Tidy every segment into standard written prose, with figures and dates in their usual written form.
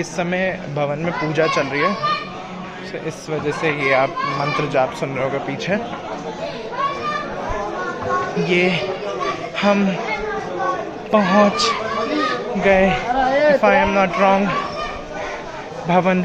इस समय भवन में पूजा चल रही है, तो इस वजह से ये आप मंत्र जाप सुन रहे होगे पीछे। ये हम पहुंच गए, if I am not wrong, Bhawan.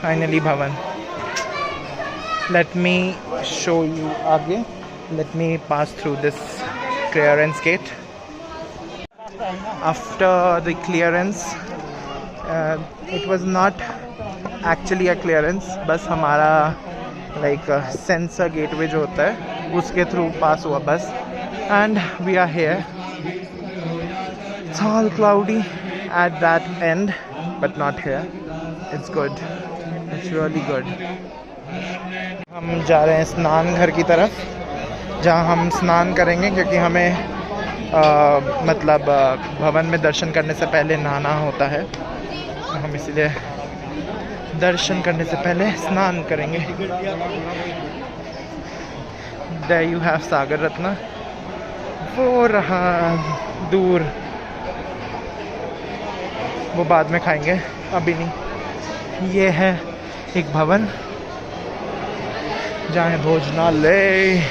Finally Bhawan. Let me show you आगे। Let me pass through this clearance gate. After the clearance, it was not actually a clearance, बस हमारा लाइक सेंसर गेटवे जो होता है उसके थ्रू पास हुआ बस। And we are here. It's all cloudy at that end but not here. It's good, it's really good. हम जा रहे हैं स्नान घर की तरफ, जहाँ हम स्नान करेंगे, क्योंकि हमें मतलब भवन में दर्शन करने से पहले नहाना होता है, तो हम इसलिए दर्शन करने से पहले स्नान करेंगे। There you have Sagar Ratna, वो रहा दूर, वो बाद में खाएंगे, अभी नहीं। ये है एक भवन जहाँ है भोजनालय।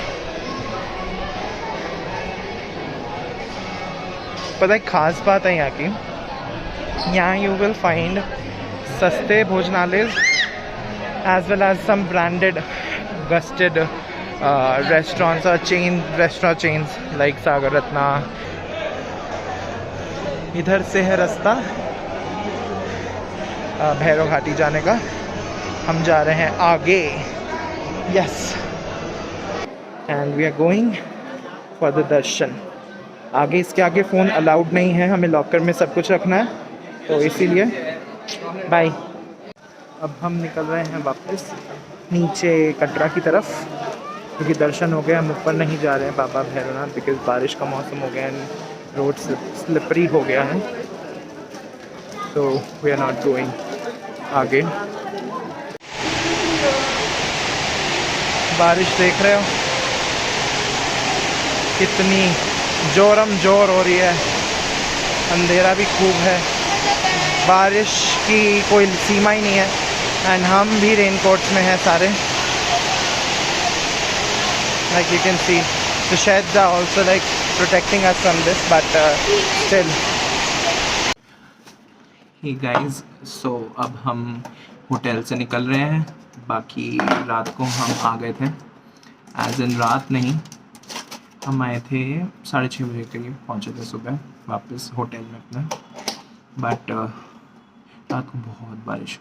पता है खास बात है यहाँ की, यहाँ यू विल फाइंड सस्ते भोजनालय as well as some branded gusted restaurants or restaurant chains like Sagar Ratna. इधर से है रास्ता भैरव घाटी जाने का, हम जा रहे हैं आगे। Yes, and we are going for the darshan. आगे, इसके आगे फ़ोन अलाउड नहीं है, हमें लॉकर में सब कुछ रखना है, तो इसीलिए बाय। अब हम निकल रहे हैं वापस नीचे कटरा की तरफ, क्योंकि दर्शन हो गया। हम ऊपर नहीं जा रहे हैं बाबा भैरवनाथ, बिकॉज बारिश का मौसम हो गया एंड रोड स्लिपरी हो गया है, तो वी आर नॉट गोइंग आगे। बारिश देख रहे हो कितनी जोरम जोर हो रही है, अंधेरा भी खूब है, बारिश की कोई सीमा ही नहीं है, एंड हम भी रेनकोट्स में हैं सारे, like you can see the sheds are also like protecting us from this, but still. Hey guys, so अब हम होटल से निकल रहे हैं। बाकी रात को हम आ गए थे, एज इन रात नहीं, हम आए थे 6:30 बजे करीब, पहुँचे थे सुबह वापस होटल में अपने। बट रात को बहुत बारिश,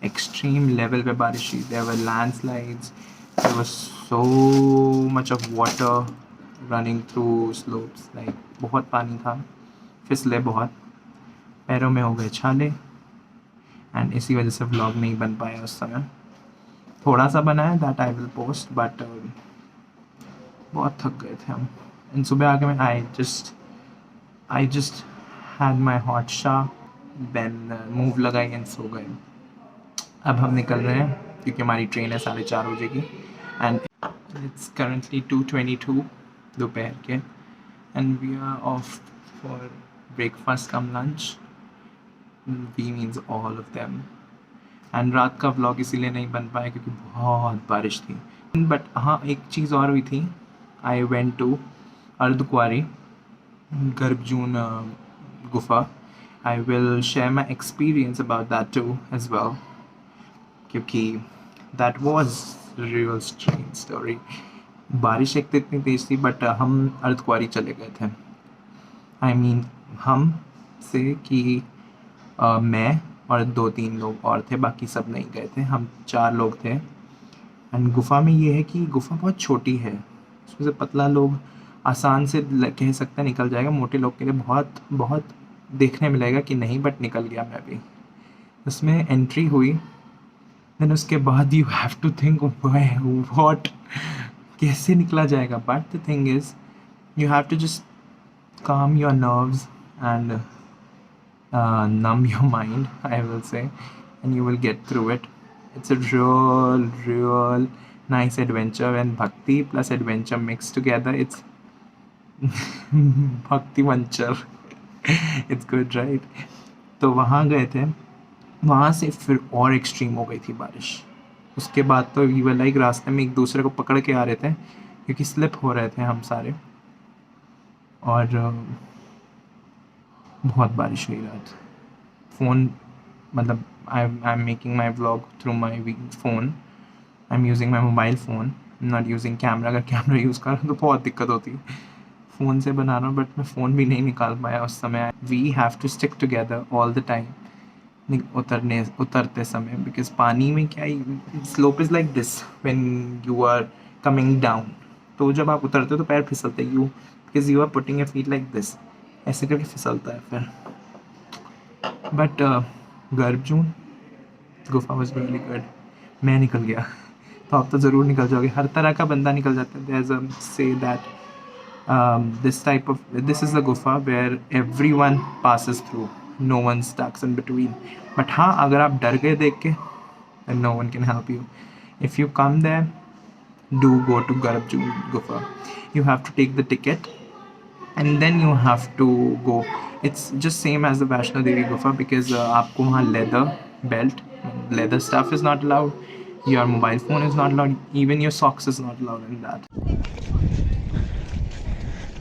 एक्सट्रीम लेवल पे बारिश हुई। There were landslides, there was so much of water running through slopes, like बहुत पानी था, फिसले बहुत, पैरों में हो गए छाले, एंड इसी वजह से व्लॉग नहीं बन पाया उस समय। थोड़ा सा बना है, that I will post, but बहुत थक गए थे हम। एंड सुबह आके मैं I just had my hot shower, then Moov लगाई एंड सो गए। अब हम निकल रहे हैं क्योंकि हमारी ट्रेन है 4:30 बजे की, एंड इट्स करंटली 2:22 दोपहर के, and we are off for breakfast cum lunch. We means all of them. And रात का व्लॉग इसीलिए नहीं बन पाया क्योंकि बहुत बारिश थी। बट हाँ, एक चीज़ और हुई थी, I went to Ardhkuwari Garbhjoon gufa. I will share my experience about that too as well, क्योंकि that was real strange story. बारिश एक तो इतनी तेज़ थी, बट हम अर्धकुंवारी चले गए थे। आई मीन हम से कि मैं और 2-3 लोग और थे, बाकी सब नहीं गए थे, हम 4 लोग थे। एंड गुफ़ा में ये है कि गुफ़ा बहुत छोटी है, उसमें से पतला लोग आसान से कह सकते हैं निकल जाएगा, मोटे लोग के लिए बहुत बहुत देखने मिलेगा कि नहीं, बट निकल गया मैं भी। उसमें एंट्री हुई, देन उसके बाद you have to think what, कैसे निकला जाएगा। But the thing is you have to just calm your nerves and numb your mind, I will say, and you will get through it. It's a real nice adventure, and bhakti plus adventure mixed together, it's bhakti venture. It's good right. तो वहाँ गए थे, वहाँ से फिर और extreme हो गई थी बारिश। उसके बाद तो वी वर लाइक रास्ते में एक दूसरे को पकड़ के आ रहे थे क्योंकि स्लिप हो रहे थे हम सारे। और बहुत बारिश हुई रात। फ़ोन मतलब I am making my vlog through my phone, I am using my mobile phone, not using camera. अगर कैमरा यूज़ कर तो बहुत दिक्कत होती है। फ़ोन से बना रहा हूँ बट मैं फ़ोन भी नहीं निकाल पाया उस समय। We have to stick together all the time उतरते समय, बिकॉज पानी में क्या slope is like this when you are coming down. तो जब आप उतरते हो तो पैर फिसलते you, because you are putting a feet like this, ऐसे करके फिसलता है फिर। बट गर्भजून गुफा वॉज रियली गुड। मैं निकल गया तो आप तो ज़रूर निकल जाओगे। हर तरह का बंदा निकल जाता है। There is a say that this is the gufa where everyone passes through, no one stuck in between. But हाँ, अगर आप डर गए देख के then no one can help you. If you come there, do go to Garbjun Gufa. You have to take the ticket and then you have to go. It's just same as the Vaishno Devi Gufa because आपको वहाँ leather belt, leather stuff is not allowed. Your mobile phone is not allowed. Even your socks is not allowed in that.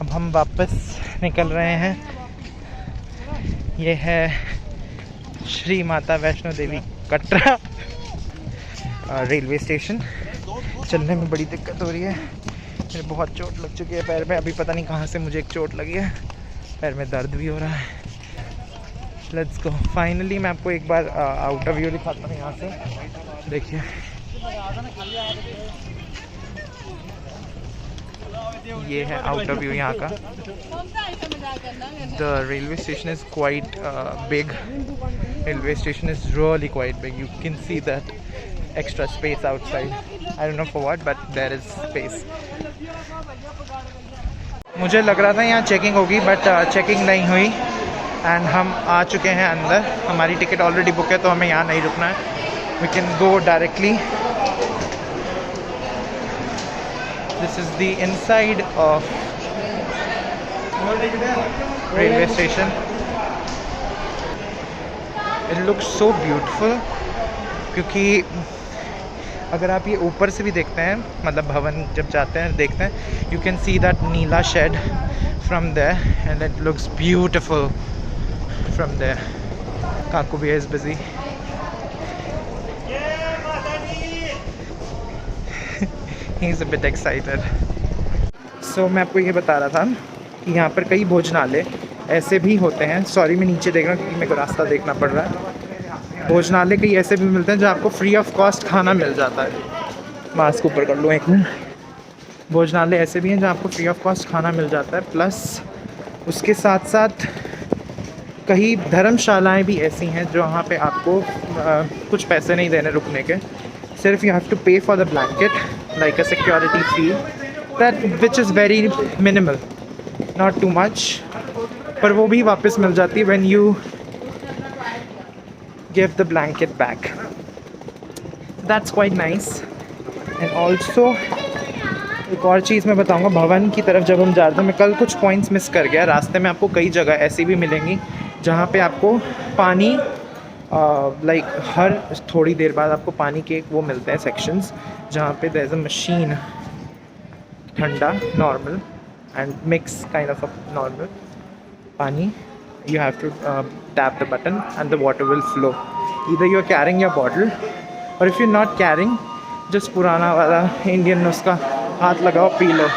अब हम वापस निकल रहे हैं। ये है श्री माता वैष्णो देवी कटरा रेलवे स्टेशन। चलने में बड़ी दिक्कत हो रही है, मेरे बहुत चोट लग चुकी है पैर में। अभी पता नहीं कहाँ से मुझे एक चोट लगी है, पैर में दर्द भी हो रहा है। Let's go. फाइनली मैं आपको एक बार आउटर व्यू दिखाता हूँ यहाँ से। देखिए ये है आउटर व्यू यहाँ का। The railway station is quite big. Railway station is really quite big. You can see that extra space outside. I don't know for what but there is space. मुझे लग रहा था यहाँ चेकिंग होगी but checking नहीं हुई and हम आ चुके हैं अंदर। हमारी टिकट ऑलरेडी बुक है तो हमें यहाँ नहीं रुकना है। We can go directly. This is the inside of railway station. It looks so beautiful क्योंकि अगर आप ये ऊपर से भी देखते हैं, मतलब भवन जब जाते हैं देखते हैं, you can see that Neela shed from there and it looks beautiful from there. Kaku bhaiya is busy. He's a bit excited. So मैं आपको ये बता रहा था कि यहाँ पर कई भोजनालय ऐसे भी होते हैं। सॉरी मैं नीचे देख रहा हूँ क्योंकि मेरे को रास्ता देखना पड़ रहा है। भोजनालय कई ऐसे भी मिलते हैं जहाँ आपको फ्री ऑफ कॉस्ट खाना मिल जाता है। मास्क ऊपर कर लो एक मिनट। भोजनालय ऐसे भी हैं जहाँ आपको फ्री ऑफ कॉस्ट खाना मिल जाता है, प्लस उसके साथ साथ कई धर्मशालाएँ भी ऐसी हैं जो वहाँ पे आपको कुछ पैसे नहीं देने रुकने के। सिर्फ यू हैव टू पे for the blanket like a security fee that which is very minimal, not too much, पर वो भी वापस मिल जाती है when you give the blanket back. That's quite nice. And also एक और चीज़ मैं बताऊंगा, भवन की तरफ जब हम जा रहे थे, मैं कल कुछ पॉइंट्स मिस कर गया। रास्ते में आपको कई जगह ऐसी भी मिलेंगी जहाँ पे आपको पानी लाइक हर थोड़ी देर बाद आपको पानी के वो मिलते हैं सेक्शंस जहाँ पे देयर इज़ अ मशीन, ठंडा normal and mix kind of normal pani. You have to tap the button and the water will flow. Either you are carrying your bottle or if you not carrying just पुराना वाला Indian नुस्खा, हाथ लगाओ P low.